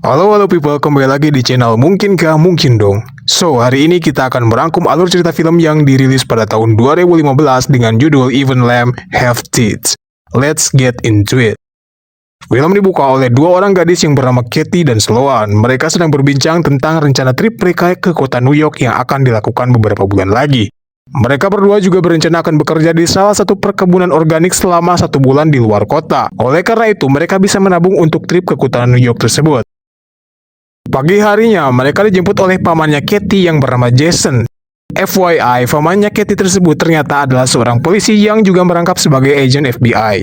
Halo people, kembali lagi di channel Mungkinkah Mungkin Dong. So, hari ini kita akan merangkum alur cerita film yang dirilis pada tahun 2015 dengan judul Even Lamb Have Teeth. Let's get into it. Film dibuka oleh dua orang gadis yang bernama Katie dan Sloan. Mereka sedang berbincang tentang rencana trip mereka ke kota New York yang akan dilakukan beberapa bulan lagi. Mereka berdua juga berencana akan bekerja di salah satu perkebunan organik selama 1 bulan di luar kota. Oleh karena itu, mereka bisa menabung untuk trip ke kota New York tersebut. Pagi harinya, mereka dijemput oleh pamannya Katie yang bernama Jason. FYI, pamannya Katie tersebut ternyata adalah seorang polisi yang juga merangkap sebagai agen FBI.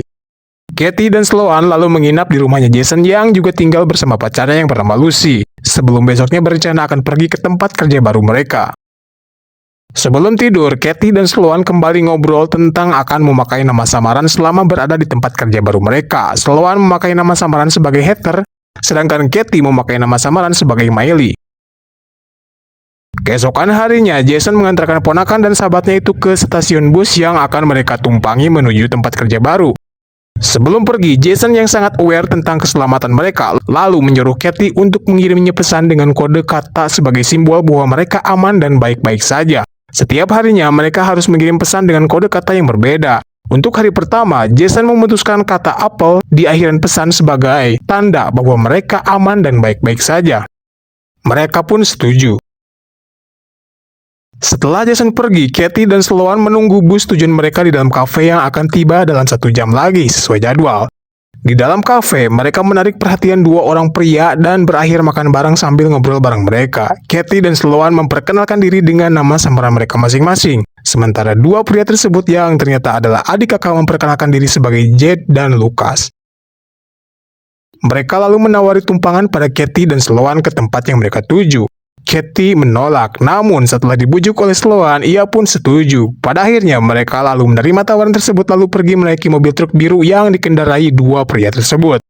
Katie dan Sloan lalu menginap di rumahnya Jason yang juga tinggal bersama pacarnya yang bernama Lucy, sebelum besoknya berencana akan pergi ke tempat kerja baru mereka. Sebelum tidur, Katie dan Sloan kembali ngobrol tentang akan memakai nama samaran selama berada di tempat kerja baru mereka. Sloan memakai nama samaran sebagai Heather, sedangkan Katie memakai nama samaran sebagai Miley. Keesokan harinya, Jason mengantarkan ponakan dan sahabatnya itu ke stasiun bus yang akan mereka tumpangi menuju tempat kerja baru. Sebelum pergi, Jason yang sangat aware tentang keselamatan mereka, lalu menyuruh Katie untuk mengirimnya pesan dengan kode kata sebagai simbol bahwa mereka aman dan baik-baik saja. Setiap harinya, mereka harus mengirim pesan dengan kode kata yang berbeda. Untuk hari pertama, Jason memutuskan kata apel di akhiran pesan sebagai tanda bahwa mereka aman dan baik-baik saja. Mereka pun setuju. Setelah Jason pergi, Katie dan Sloan menunggu bus tujuan mereka di dalam kafe yang akan tiba dalam 1 jam lagi sesuai jadwal. Di dalam kafe, mereka menarik perhatian dua orang pria dan berakhir makan bareng sambil ngobrol bareng mereka. Katie dan Sloan memperkenalkan diri dengan nama samaran mereka masing-masing. Sementara dua pria tersebut yang ternyata adalah adik kakak memperkenalkan diri sebagai Jed dan Lucas. Mereka lalu menawari tumpangan pada Katie dan Sloan ke tempat yang mereka tuju. Katie menolak, namun setelah dibujuk oleh Sloan, ia pun setuju. Pada akhirnya, mereka lalu menerima tawaran tersebut lalu pergi menaiki mobil truk biru yang dikendarai dua pria tersebut.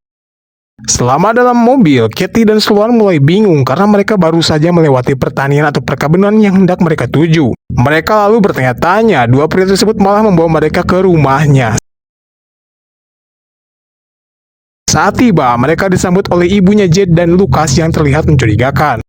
Selama dalam mobil, Katie dan Sloan mulai bingung karena mereka baru saja melewati pertanian atau perkebunan yang hendak mereka tuju. Mereka lalu bertanya-tanya, dua pria tersebut malah membawa mereka ke rumahnya. Saat tiba, mereka disambut oleh ibunya Jed dan Lucas yang terlihat mencurigakan.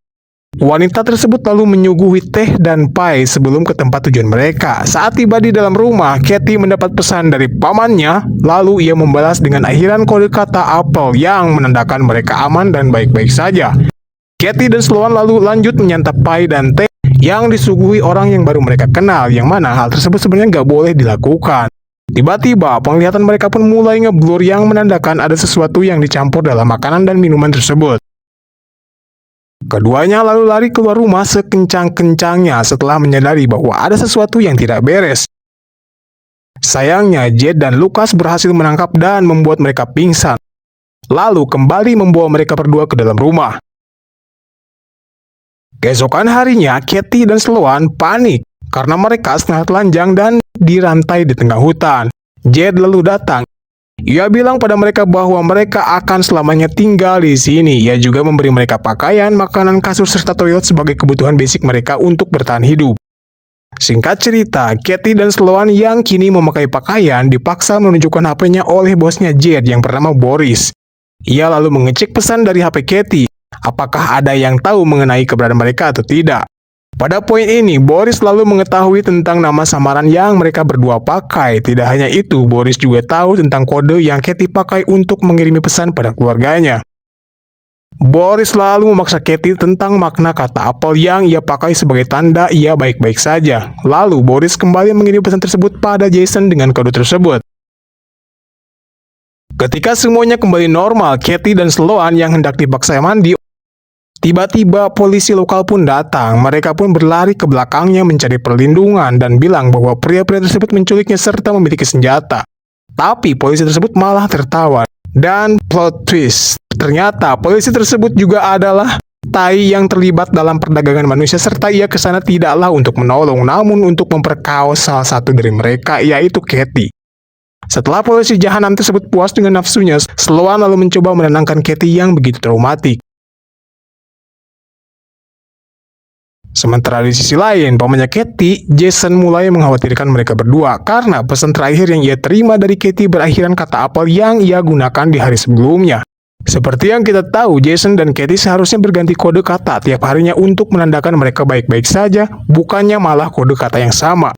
Wanita tersebut lalu menyuguhi teh dan pie sebelum ke tempat tujuan mereka. Saat tiba di dalam rumah, Katie mendapat pesan dari pamannya, lalu ia membalas dengan akhiran kode kata apel yang menandakan mereka aman dan baik-baik saja. Katie dan Sloan lalu lanjut menyantap pie dan teh yang disuguhi orang yang baru mereka kenal, yang mana hal tersebut sebenarnya nggak boleh dilakukan. Tiba-tiba, penglihatan mereka pun mulai ngeblur yang menandakan ada sesuatu yang dicampur dalam makanan dan minuman tersebut. Keduanya lalu lari keluar rumah sekencang-kencangnya setelah menyadari bahwa ada sesuatu yang tidak beres. Sayangnya, Jed dan Lucas berhasil menangkap dan membuat mereka pingsan. Lalu kembali membawa mereka berdua ke dalam rumah. Keesokan harinya, Katie dan Sloan panik karena mereka setengah telanjang dan dirantai di tengah hutan. Jed lalu datang. Ia bilang pada mereka bahwa mereka akan selamanya tinggal di sini. Ia juga memberi mereka pakaian, makanan, kasur, serta toilet sebagai kebutuhan basic mereka untuk bertahan hidup. Singkat cerita, Katie dan Sloan yang kini memakai pakaian dipaksa menunjukkan HP-nya oleh bosnya Jed yang bernama Boris. Ia lalu mengecek pesan dari HP Katie, apakah ada yang tahu mengenai keberadaan mereka atau tidak. Pada poin ini, Boris lalu mengetahui tentang nama samaran yang mereka berdua pakai. Tidak hanya itu, Boris juga tahu tentang kode yang Katie pakai untuk mengirimi pesan pada keluarganya. Boris lalu memaksa Katie tentang makna kata apel yang ia pakai sebagai tanda ia baik-baik saja. Lalu, Boris kembali mengirim pesan tersebut pada Jason dengan kode tersebut. Ketika semuanya kembali normal, Katie dan Sloan yang hendak dipaksa mandi, tiba-tiba polisi lokal pun datang. Mereka pun berlari ke belakangnya mencari perlindungan dan bilang bahwa pria-pria tersebut menculiknya serta memiliki senjata. Tapi polisi tersebut malah tertawa. Dan plot twist, ternyata polisi tersebut juga adalah Tai yang terlibat dalam perdagangan manusia serta ia kesana tidaklah untuk menolong namun untuk memperkaos salah satu dari mereka, yaitu Katie. Setelah polisi jahanam tersebut puas dengan nafsunya, Sloan lalu mencoba menenangkan Katie yang begitu traumatik. Sementara di sisi lain, pamannya Katie, Jason mulai mengkhawatirkan mereka berdua karena pesan terakhir yang ia terima dari Katie berakhiran kata apel yang ia gunakan di hari sebelumnya. Seperti yang kita tahu, Jason dan Katie seharusnya berganti kode kata tiap harinya untuk menandakan mereka baik-baik saja, bukannya malah kode kata yang sama.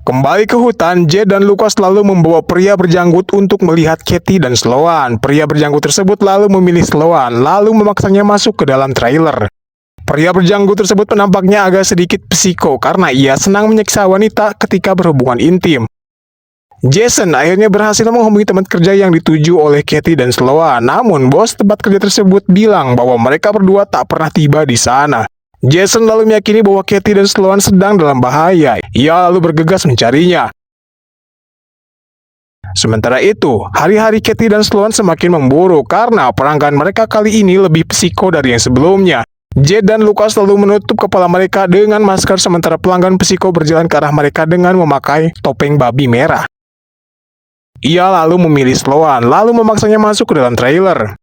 Kembali ke hutan, Jed dan Lucas lalu membawa pria berjanggut untuk melihat Katie dan Sloan. Pria berjanggut tersebut lalu memilih Sloan, lalu memaksanya masuk ke dalam trailer. Pria berjanggut tersebut penampaknya agak sedikit psiko karena ia senang menyiksa wanita ketika berhubungan intim. Jason akhirnya berhasil menghubungi tempat kerja yang dituju oleh Katie dan Sloan, namun bos tempat kerja tersebut bilang bahwa mereka berdua tak pernah tiba di sana. Jason lalu meyakini bahwa Katie dan Sloan sedang dalam bahaya. Ia lalu bergegas mencarinya. Sementara itu, hari-hari Katie dan Sloan semakin memburuk karena perangkat mereka kali ini lebih psiko dari yang sebelumnya. Jed dan Lucas lalu menutup kepala mereka dengan masker sementara pelanggan psiko berjalan ke arah mereka dengan memakai topeng babi merah. Ia lalu memilih Sloan, lalu memaksanya masuk ke dalam trailer.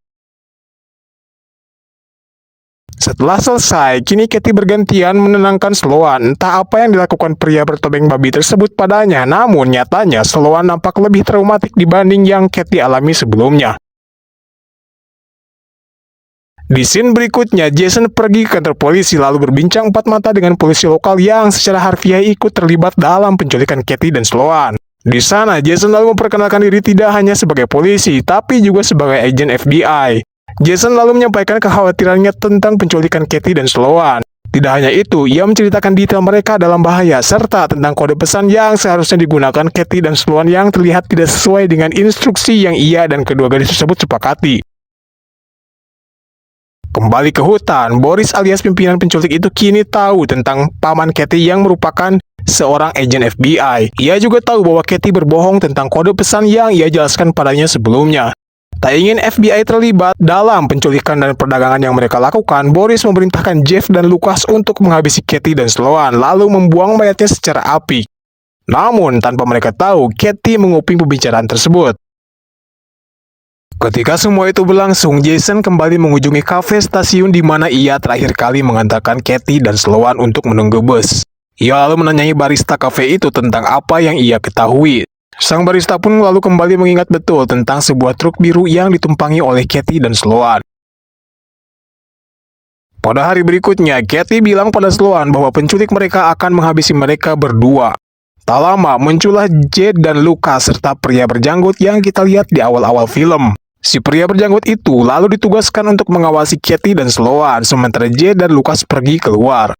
Setelah selesai, kini Katie bergantian menenangkan Sloan. Entah apa yang dilakukan pria bertopeng babi tersebut padanya, namun nyatanya Sloan nampak lebih traumatik dibanding yang Katie alami sebelumnya. Di scene berikutnya, Jason pergi ke kantor polisi lalu berbincang empat mata dengan polisi lokal yang secara harfiah ikut terlibat dalam penculikan Katie dan Sloan. Di sana, Jason lalu memperkenalkan diri tidak hanya sebagai polisi, tapi juga sebagai agen FBI. Jason lalu menyampaikan kekhawatirannya tentang penculikan Katie dan Sloan. Tidak hanya itu, ia menceritakan detail mereka dalam bahaya, serta tentang kode pesan yang seharusnya digunakan Katie dan Sloan yang terlihat tidak sesuai dengan instruksi yang ia dan kedua gadis tersebut sepakati. Kembali ke hutan, Boris alias pimpinan penculik itu kini tahu tentang paman Katie yang merupakan seorang agen FBI. Ia juga tahu bahwa Katie berbohong tentang kode pesan yang ia jelaskan padanya sebelumnya. Tak ingin FBI terlibat dalam penculikan dan perdagangan yang mereka lakukan, Boris memerintahkan Jeff dan Lucas untuk menghabisi Katie dan Sloan, lalu membuang mayatnya secara apik. Namun, tanpa mereka tahu, Katie menguping pembicaraan tersebut. Ketika semua itu berlangsung, Jason kembali mengunjungi kafe stasiun di mana ia terakhir kali mengantarkan Katie dan Sloan untuk menunggu bus. Ia lalu menanyai barista kafe itu tentang apa yang ia ketahui. Sang barista pun lalu kembali mengingat betul tentang sebuah truk biru yang ditumpangi oleh Katie dan Sloan. Pada hari berikutnya, Katie bilang pada Sloan bahwa penculik mereka akan menghabisi mereka berdua. Tak lama, muncullah Jed dan Lucas serta pria berjanggut yang kita lihat di awal-awal film. Si pria berjanggut itu lalu ditugaskan untuk mengawasi Katie dan Sloan, sementara Jed dan Lucas pergi keluar.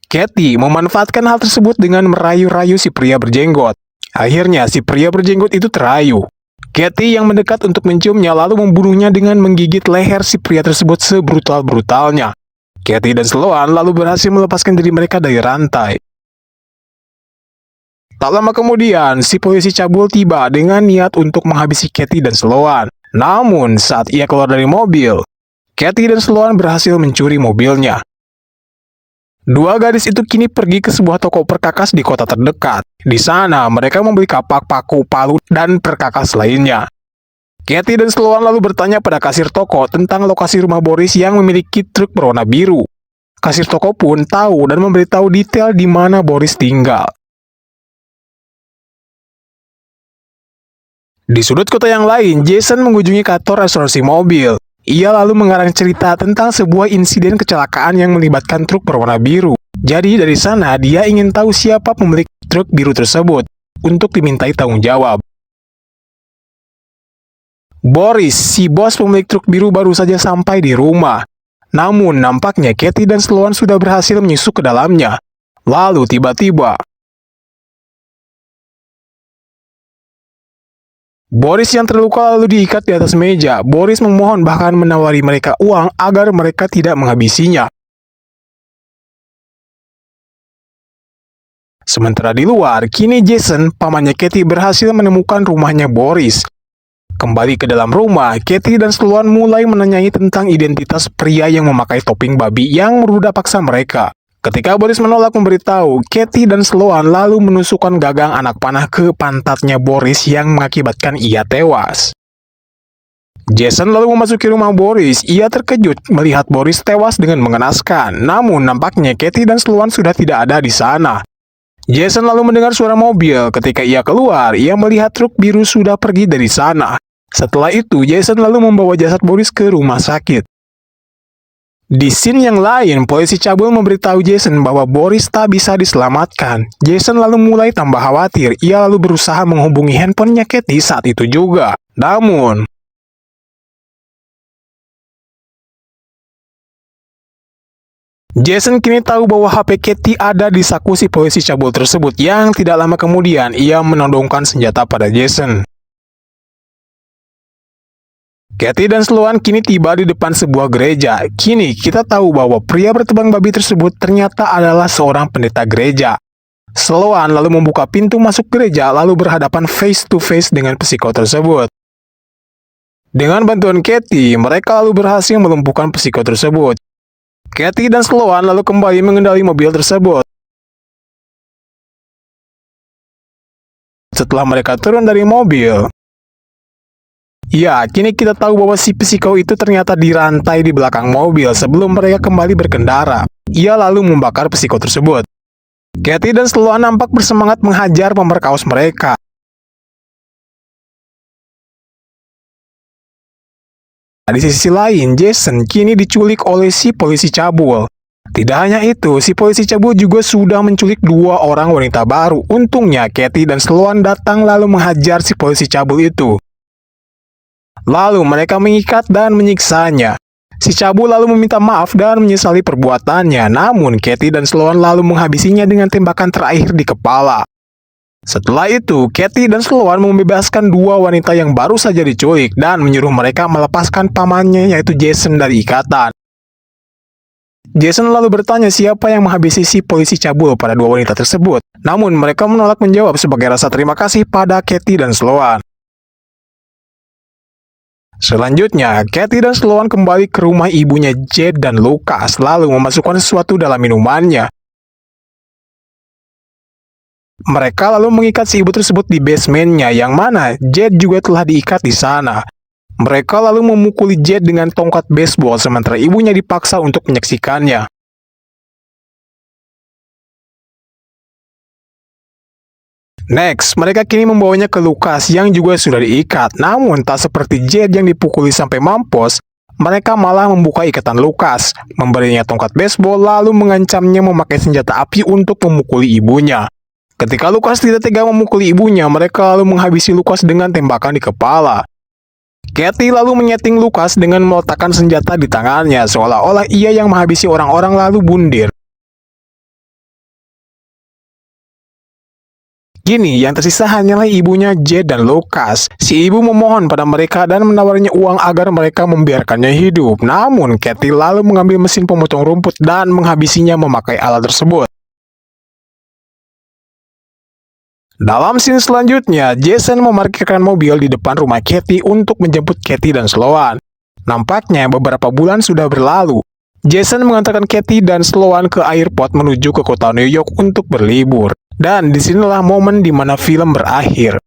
Katie memanfaatkan hal tersebut dengan merayu-rayu si pria berjenggot. Akhirnya, si pria berjenggot itu terayu. Katie yang mendekat untuk menciumnya lalu membunuhnya dengan menggigit leher si pria tersebut sebrutal-brutalnya. Katie dan Sloan lalu berhasil melepaskan diri mereka dari rantai. Tak lama kemudian, si polisi cabul tiba dengan niat untuk menghabisi Katie dan Sloan. Namun, saat ia keluar dari mobil, Katie dan Sloan berhasil mencuri mobilnya. Dua gadis itu kini pergi ke sebuah toko perkakas di kota terdekat. Di sana, mereka membeli kapak, paku, palu, dan perkakas lainnya. Katie dan Sloan lalu bertanya pada kasir toko tentang lokasi rumah Boris yang memiliki truk berwarna biru. Kasir toko pun tahu dan memberitahu detail di mana Boris tinggal. Di sudut kota yang lain, Jason mengunjungi kantor restorasi mobil. Ia lalu mengarang cerita tentang sebuah insiden kecelakaan yang melibatkan truk berwarna biru. Jadi dari sana dia ingin tahu siapa pemilik truk biru tersebut untuk dimintai tanggung jawab. Boris, si bos pemilik truk biru baru saja sampai di rumah. Namun nampaknya Katie dan Sloan sudah berhasil menyusup ke dalamnya. Lalu tiba-tiba Boris yang terluka lalu diikat di atas meja. Boris memohon bahkan menawari mereka uang agar mereka tidak menghabisinya. Sementara di luar, kini Jason, pamannya Katie berhasil menemukan rumahnya Boris. Kembali ke dalam rumah, Katie dan Sloan mulai menanyai tentang identitas pria yang memakai topeng babi yang meruda paksa mereka. Ketika Boris menolak memberitahu, Katie dan Sloan lalu menusukkan gagang anak panah ke pantatnya Boris yang mengakibatkan ia tewas. Jason lalu memasuki rumah Boris. Ia terkejut melihat Boris tewas dengan mengenaskan. Namun nampaknya Katie dan Sloan sudah tidak ada di sana. Jason lalu mendengar suara mobil. Ketika ia keluar, ia melihat truk biru sudah pergi dari sana. Setelah itu, Jason lalu membawa jasad Boris ke rumah sakit. Di scene yang lain, polisi cabul memberitahu Jason bahwa Boris tak bisa diselamatkan. Jason lalu mulai tambah khawatir. Ia lalu berusaha menghubungi handphonenya Katie saat itu juga. Namun, Jason kini tahu bahwa HP Katie ada di saku si polisi cabul tersebut yang tidak lama kemudian ia menodongkan senjata pada Jason. Katie dan Sloan kini tiba di depan sebuah gereja. Kini kita tahu bahwa pria bertebang babi tersebut ternyata adalah seorang pendeta gereja. Sloan lalu membuka pintu masuk gereja lalu berhadapan face to face dengan psiko tersebut. Dengan bantuan Katie, mereka lalu berhasil melumpuhkan psiko tersebut. Katie dan Sloan lalu kembali mengendali mobil tersebut. Setelah mereka turun dari mobil, ya, kini kita tahu bahwa si psiko itu ternyata dirantai di belakang mobil sebelum mereka kembali berkendara. Ia lalu membakar psiko tersebut. Katie dan Sloan nampak bersemangat menghajar pemerkaos mereka. Di sisi lain, Jason kini diculik oleh si polisi cabul. Tidak hanya itu, si polisi cabul juga sudah menculik dua orang wanita baru. Untungnya, Katie dan Sloan datang lalu menghajar si polisi cabul itu. Lalu mereka mengikat dan menyiksanya. Si cabul lalu meminta maaf dan menyesali perbuatannya. Namun, Katie dan Sloan lalu menghabisinya dengan tembakan terakhir di kepala. Setelah itu, Katie dan Sloan membebaskan dua wanita yang baru saja diculik dan menyuruh mereka melepaskan pamannya yaitu Jason dari ikatan. Jason lalu bertanya siapa yang menghabisi si polisi cabul pada dua wanita tersebut. Namun mereka menolak menjawab sebagai rasa terima kasih pada Katie dan Sloan. Selanjutnya, Katie dan Sloan kembali ke rumah ibunya Jed dan Lucas lalu memasukkan sesuatu dalam minumannya. Mereka lalu mengikat si ibu tersebut di basementnya yang mana Jed juga telah diikat di sana. Mereka lalu memukuli Jed dengan tongkat baseball sementara ibunya dipaksa untuk menyaksikannya. Next, mereka kini membawanya ke Lucas yang juga sudah diikat. Namun tak seperti Jed yang dipukuli sampai mampus, mereka malah membuka ikatan Lucas, memberinya tongkat baseball lalu mengancamnya memakai senjata api untuk memukuli ibunya. Ketika Lucas tidak tega memukuli ibunya, mereka lalu menghabisi Lucas dengan tembakan di kepala. Katie lalu menyeting Lucas dengan meletakkan senjata di tangannya, seolah-olah ia yang menghabisi orang-orang lalu bundir. Kini yang tersisa hanyalah ibunya Jed dan Lucas. Si ibu memohon pada mereka dan menawarnya uang agar mereka membiarkannya hidup. Namun Katie lalu mengambil mesin pemotong rumput dan menghabisinya memakai alat tersebut. Dalam scene selanjutnya, Jason memarkirkan mobil di depan rumah Katie untuk menjemput Katie dan Sloan. Nampaknya beberapa bulan sudah berlalu. Jason mengantarkan Katie dan Sloan ke airport menuju ke kota New York untuk berlibur. Dan disinilah momen di mana film berakhir.